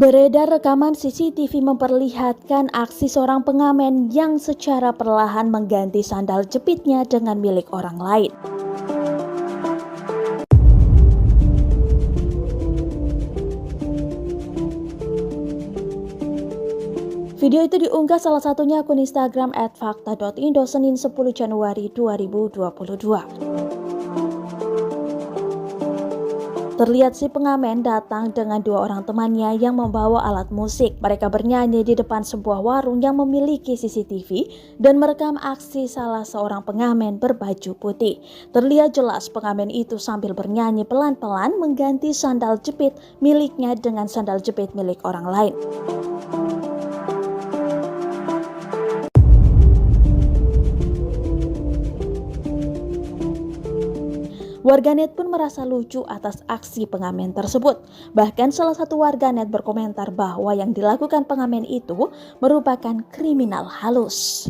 Beredar rekaman CCTV memperlihatkan aksi seorang pengamen yang secara perlahan mengganti sandal jepitnya dengan milik orang lain. Video itu diunggah salah satunya akun Instagram @fakta.indo Senin 10 Januari 2022. Terlihat si pengamen datang dengan dua orang temannya yang membawa alat musik. Mereka bernyanyi di depan sebuah warung yang memiliki CCTV dan merekam aksi salah seorang pengamen berbaju putih. Terlihat jelas pengamen itu sambil bernyanyi pelan-pelan mengganti sandal jepit miliknya dengan sandal jepit milik orang lain. Warganet pun merasa lucu atas aksi pengamen tersebut. Bahkan salah satu warganet berkomentar bahwa yang dilakukan pengamen itu merupakan kriminal halus.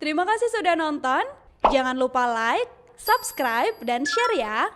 Terima kasih sudah nonton. Jangan lupa like, subscribe, dan share ya.